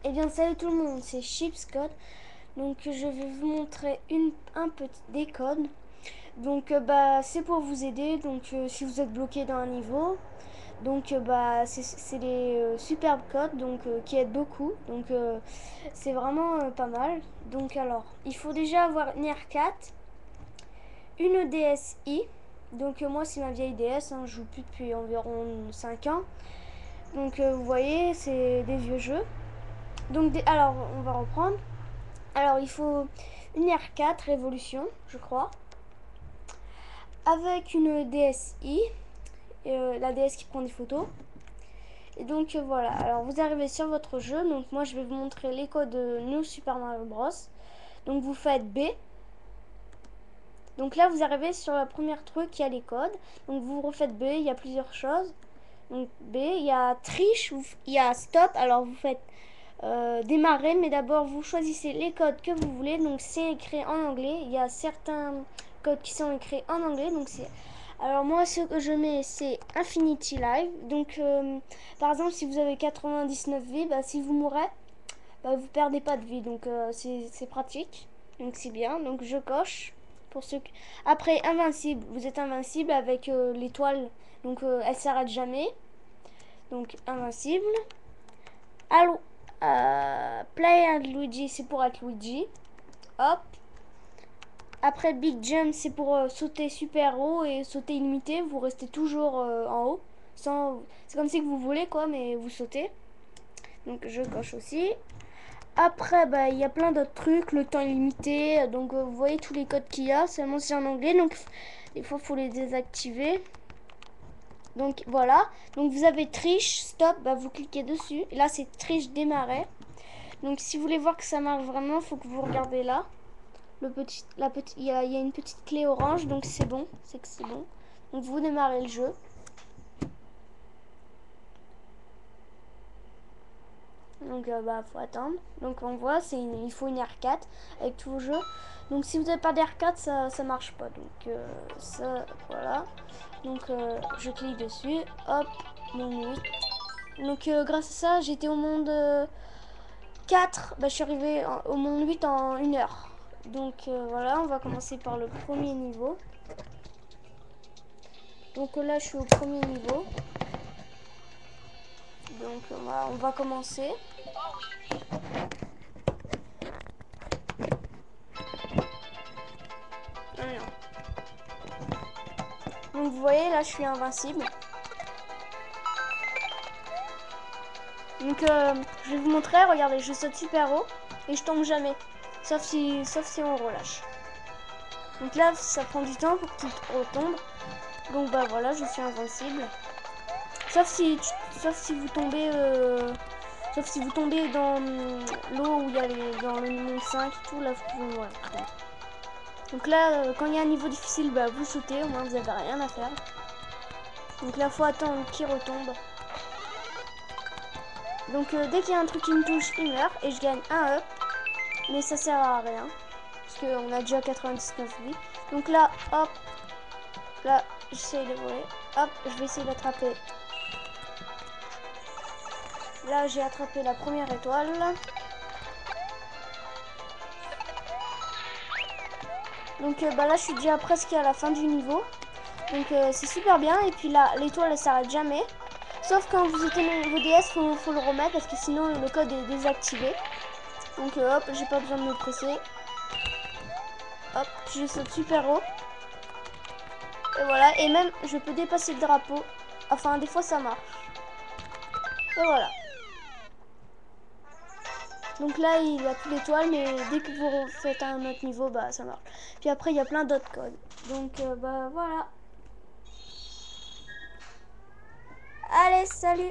Eh bien salut tout le monde, c'est Chips Code. Donc je vais vous montrer un petit décode. Donc c'est pour vous aider. Donc si vous êtes bloqué dans un niveau, donc c'est des superbes codes donc qui aident beaucoup. Donc c'est vraiment pas mal. Donc alors, il faut déjà avoir une R4, une DSi. Donc moi c'est ma vieille DS, hein, je joue plus depuis environ 5 ans. Donc vous voyez, c'est des vieux jeux. Donc alors on va reprendre. Alors il faut une R4 Révolution, je crois, avec une DSi, la DS qui prend des photos. Et donc voilà, alors vous arrivez sur votre jeu, donc moi je vais vous montrer les codes de New Super Mario Bros. Donc vous faites B. Donc là vous arrivez sur la première truc, il y a les codes. Donc vous refaites B, il y a plusieurs choses. Donc B, il y a triche, il y a stop, alors vous faites démarrer, mais d'abord vous choisissez les codes que vous voulez. Donc c'est écrit en anglais, il y a certains codes qui sont écrits en anglais, donc c'est alors moi ce que je mets c'est Infinity Live. Donc par exemple si vous avez 99 vies, si vous mourrez, vous perdez pas de vie, donc c'est pratique, donc c'est bien. Donc je coche pour ceux qui... Après invincible, vous êtes invincible avec l'étoile, donc elle s'arrête jamais, donc invincible. Allô, Play and Luigi, c'est pour être Luigi. Hop. Après Big Jump, c'est pour sauter super haut et sauter illimité. Vous restez toujours en haut. C'est comme si que vous voulez quoi, mais vous sautez. Donc je coche aussi. Après, il y a plein d'autres trucs. Le temps illimité. Donc vous voyez tous les codes qu'il y a. Seulement c'est en anglais. Donc des fois, il faut les désactiver. Donc voilà. Donc vous avez triche, stop. Vous cliquez dessus. Et là, c'est triche démarrer. Donc si vous voulez voir que ça marche vraiment, il faut que vous regardez là. Il y a une petite clé orange, donc c'est bon, c'est que c'est bon. Donc vous démarrez le jeu. Donc faut attendre. Donc on voit, il faut une R4 avec tout le jeu. Donc si vous n'avez pas d'R4, ça marche pas. Donc ça, voilà. Donc je clique dessus. Hop, monde 8. Donc grâce à ça, j'étais au monde 4. Je suis arrivé au monde 8 en 1 heure. Donc voilà, on va commencer par le premier niveau. Donc là, je suis au premier niveau. Donc on va commencer. Donc vous voyez, là, je suis invincible. Donc je vais vous montrer. Regardez, je saute super haut et je tombe jamais. Sauf si on relâche. Donc là, ça prend du temps pour qu'il retombe. Donc voilà, je suis invincible. Sauf si vous tombez sauf si vous tombez dans l'eau où il y a dans le monde 5 et tout, là vous pouvez mourir. Donc là quand il y a un niveau difficile, vous sautez, au moins vous n'avez rien à faire. Donc là faut attendre qu'il retombe. Donc dès qu'il y a un truc qui me touche, il meurt et je gagne un up. Mais ça sert à rien. Parce qu'on a déjà 99 vies. Donc là, hop. Là, j'essaie de voler. Hop, je vais essayer d'attraper. Là, j'ai attrapé la première étoile. Donc là, je suis déjà presque à la fin du niveau. Donc c'est super bien. Et puis là, l'étoile, elle s'arrête jamais. Sauf quand vous éteignez vos DS, faut le remettre parce que sinon le code est désactivé. Donc hop, j'ai pas besoin de me presser. Hop, je saute super haut. Et voilà, et même je peux dépasser le drapeau. Enfin, des fois ça marche. Et voilà. Donc là, il y a plus d'étoiles, mais dès que vous faites un autre niveau, ça marche. Puis après, il y a plein d'autres codes. Donc voilà. Allez, salut!